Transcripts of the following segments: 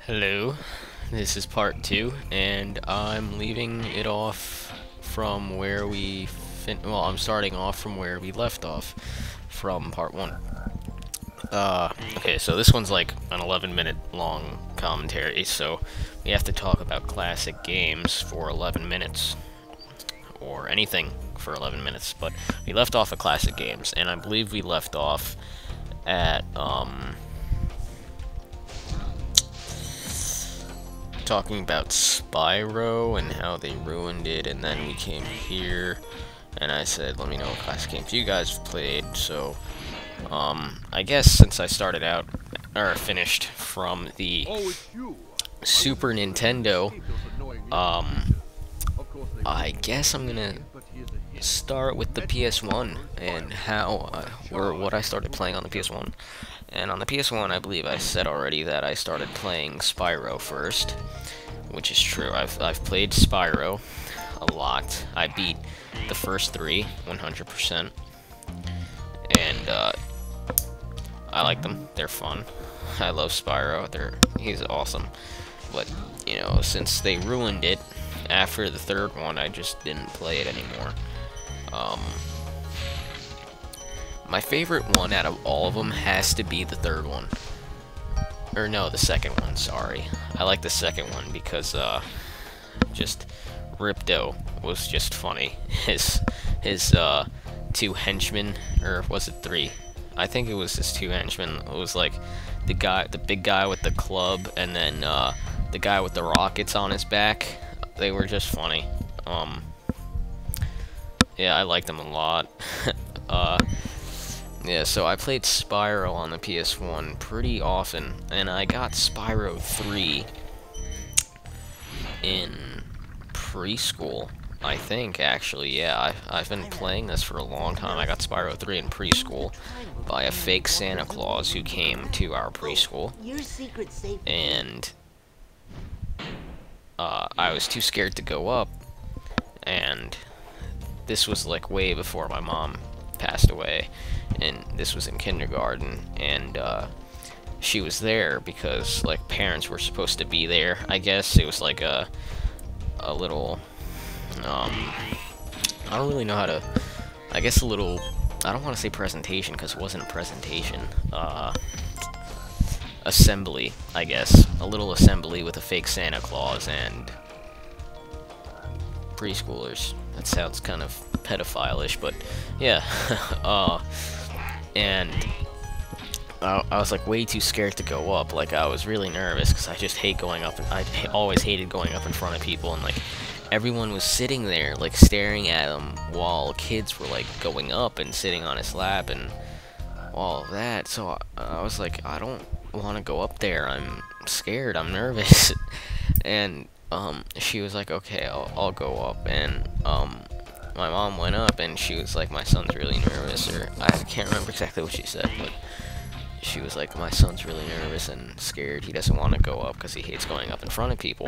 Hello, this is part 2, and I'm leaving it off from where well, I'm starting off from where we left off from part 1. Okay, so this one's like an 11-minute long commentary, so we have to talk about classic games for 11 minutes, or anything for 11 minutes, but we left off at classic games, and I believe we left off at, talking about Spyro and how they ruined it, and then we came here and I said, let me know what classic games you guys have played. So I guess since I started out or finished from the Super Nintendo, I guess I'm gonna start with the PS1 and how or what I started playing on the PS1. And on the PS1, I believe I said already that I started playing Spyro first, which is true. I've played Spyro a lot. I beat the first 3 100%, and I like them. They're fun. I love Spyro. He's awesome. But you know, since they ruined it after the 3rd one, I just didn't play it anymore. My favorite one out of all of them has to be the 3rd one. Or no, the 2nd one, sorry. I like the 2nd one because, just Ripto was just funny. His 2 henchmen, or was it 3? I think it was his 2 henchmen. It was like the big guy with the club, and then, the guy with the rockets on his back. They were just funny. Yeah, I liked them a lot. Yeah, so I played Spyro on the PS1 pretty often, and I got Spyro 3 in preschool, I think, actually. Yeah, I've been playing this for a long time. I got Spyro 3 in preschool by a fake Santa Claus who came to our preschool, and I was too scared to go up, and this was like way before my mom passed away, and this was in kindergarten, and she was there because like parents were supposed to be there. I guess it was like a little I don't really know how to, I guess a little, I don't want to say presentation because it wasn't a presentation, assembly, I guess, a little assembly with a fake Santa Claus and preschoolers. That sounds kind of pedophile-ish, but yeah. And I was like way too scared to go up. Like, I was really nervous because I just hate going up. I always hated going up in front of people, and like everyone was sitting there like staring at him while kids were like going up and sitting on his lap and all of that. So I was like, I don't want to go up there. I'm scared. I'm nervous. And she was like, okay, I'll go up, and my mom went up, and she was like, my son's really nervous, or I can't remember exactly what she said, but she was like, my son's really nervous and scared. He doesn't want to go up because he hates going up in front of people.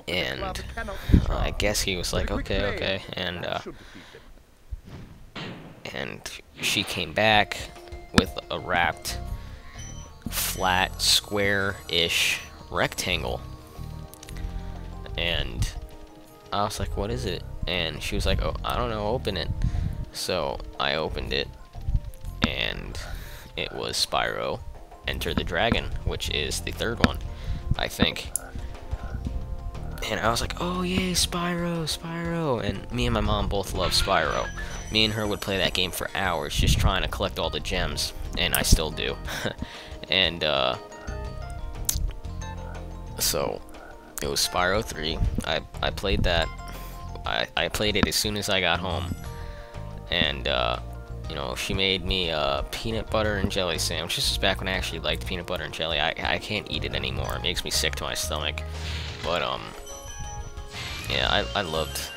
And I guess he was like, okay, and she came back with a wrapped, flat, square-ish rectangle. And I was like, what is it? And she was like, oh, I don't know, open it. So I opened it, and it was Spyro Enter the Dragon, which is the 3rd one, I think. And I was like, oh yay, Spyro, Spyro. And me and my mom both love Spyro. Me and her would play that game for hours just trying to collect all the gems, and I still do. And so it was Spyro 3. I played that. I played it as soon as I got home, and you know, she made me a peanut butter and jelly sandwich. This is back when I actually liked peanut butter and jelly. I can't eat it anymore. It makes me sick to my stomach. But yeah, I loved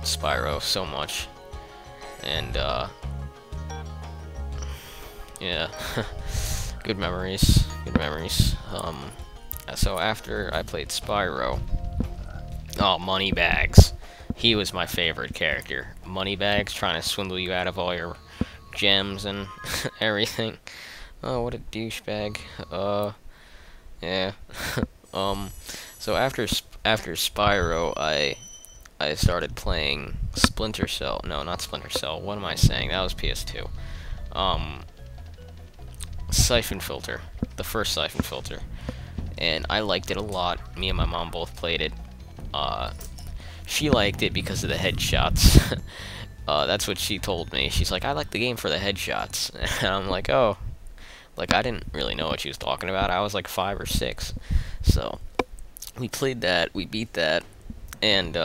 Spyro so much, and yeah, good memories. Good memories. So after I played Spyro, oh, Moneybags. He was my favorite character. Moneybags, trying to swindle you out of all your gems and everything. Oh, what a douchebag. Yeah. um, so after Spyro, I started playing Splinter Cell. No, not Splinter Cell. What am I saying? That was PS2. Um, Syphon Filter, the first Syphon Filter, and I liked it a lot. Me and my mom both played it. Uh, she liked it because of the headshots. That's what she told me. She's like, I like the game for the headshots. And I'm like, oh. Like, I didn't really know what she was talking about. I was like 5 or 6. So, we played that, we beat that, and,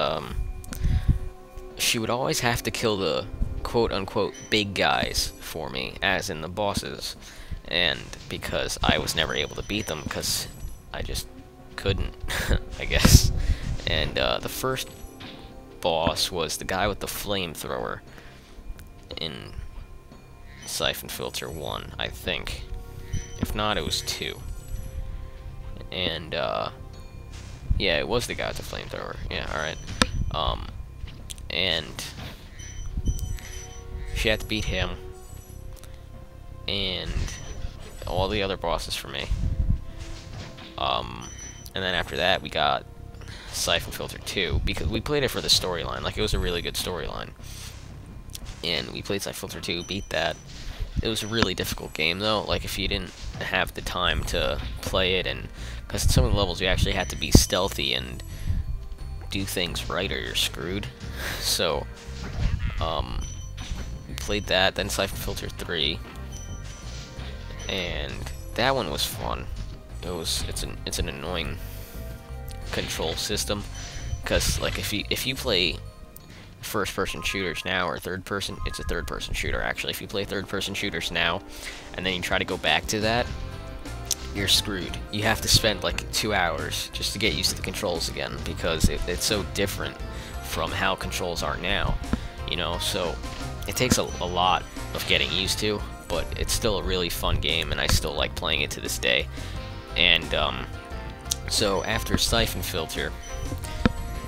she would always have to kill the quote-unquote big guys for me, as in the bosses. And because I was never able to beat them, because I just couldn't, I guess. And, the first boss was the guy with the flamethrower in Syphon Filter 1, I think. If not, it was 2. And, yeah, it was the guy with the flamethrower. Yeah, alright. And she had to beat him. And all the other bosses for me. And then after that, we got Syphon Filter 2, because we played it for the storyline. Like, it was a really good storyline. And we played Syphon Filter 2, beat that. It was a really difficult game, though. Like, if you didn't have the time to play it, and because some of the levels you actually had to be stealthy and do things right, or you're screwed. So, we played that. Then Syphon Filter 3, and that one was fun. It's an annoying control system, because like if you play first-person shooters now, or third-person, it's a third-person shooter actually. If you play third-person shooters now, and then you try to go back to that, you're screwed. You have to spend like 2 hours just to get used to the controls again, because it's so different from how controls are now, you know. So it takes a lot of getting used to, but it's still a really fun game, and I still like playing it to this day. And so after Syphon Filter,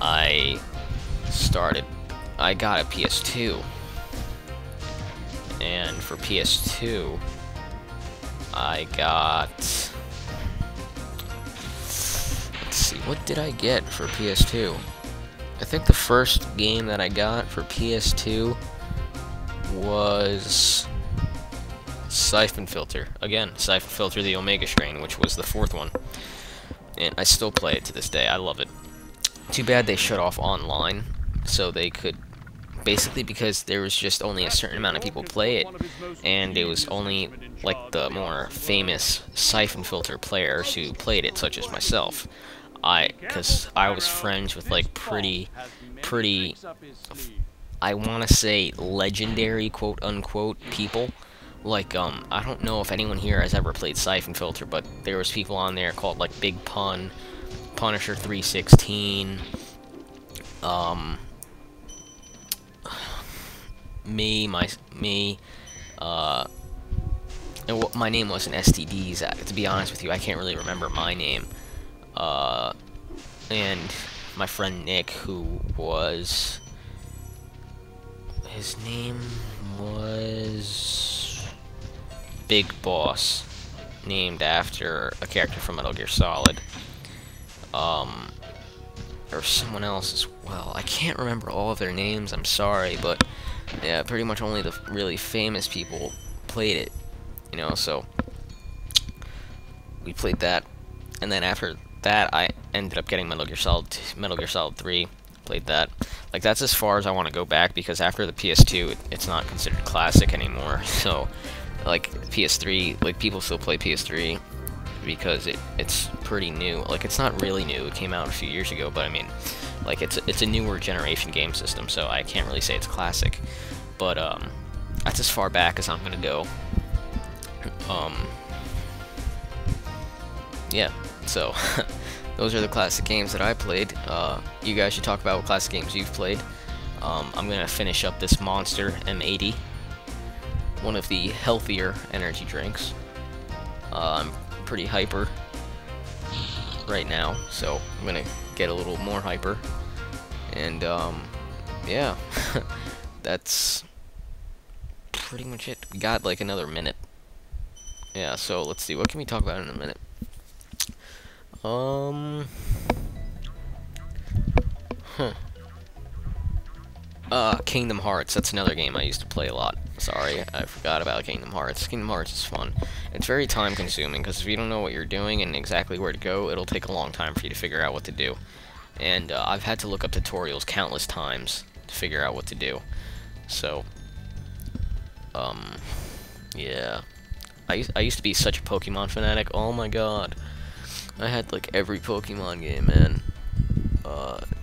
I got a PS2, and for PS2, I got, let's see, what did I get for PS2? I think the first game that I got for PS2 was Syphon Filter. Again, Syphon Filter the Omega Strain, which was the 4th one. And I still play it to this day. I love it. Too bad they shut off online, so they could, basically because there was just only a certain amount of people play it, and it was only like the more famous Syphon Filter players who played it, such as myself. Because I was friends with like pretty, I want to say legendary quote-unquote people. Like, I don't know if anyone here has ever played Syphon Filter, but there was people on there called, like, Big Pun, Punisher 316, me, and my name wasn't STDs, to be honest with you, I can't really remember my name, and my friend Nick, who was, his name was Big Boss, named after a character from Metal Gear Solid, or someone else as well. I can't remember all of their names, I'm sorry, but yeah, pretty much only the really famous people played it, you know. So we played that, and then after that I ended up getting Metal Gear Solid 3, played that. Like, that's as far as I want to go back, because after the PS2, it's not considered classic anymore. So like PS3, like people still play PS3 because it's pretty new. Like, it's not really new, it came out a few years ago, but I mean, like, it's a newer generation game system, so I can't really say it's classic. But that's as far back as I'm gonna go. Yeah, so those are the classic games that I played. You guys should talk about what classic games you've played. I'm gonna finish up this Monster M80, one of the healthier energy drinks. I'm pretty hyper right now, so I'm gonna get a little more hyper. And yeah, that's pretty much it. We got like another minute. Yeah, so let's see, what can we talk about in a minute? Huh. Kingdom Hearts. That's another game I used to play a lot. Sorry, I forgot about Kingdom Hearts. Kingdom Hearts is fun. It's very time consuming, because if you don't know what you're doing and exactly where to go, it'll take a long time for you to figure out what to do. And I've had to look up tutorials countless times to figure out what to do. So, yeah. I used to be such a Pokemon fanatic. Oh my god. I had like every Pokemon game, man.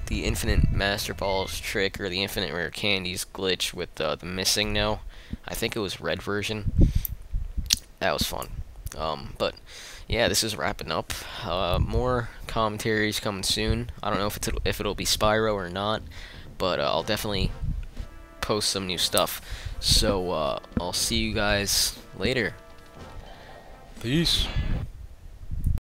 The Infinite Master Balls trick, or the Infinite Rare Candies glitch with the missing no. I think it was red version. That was fun. But yeah, this is wrapping up. More commentaries coming soon. I don't know if it'll be Spyro or not, but I'll definitely post some new stuff. So I'll see you guys later. Peace.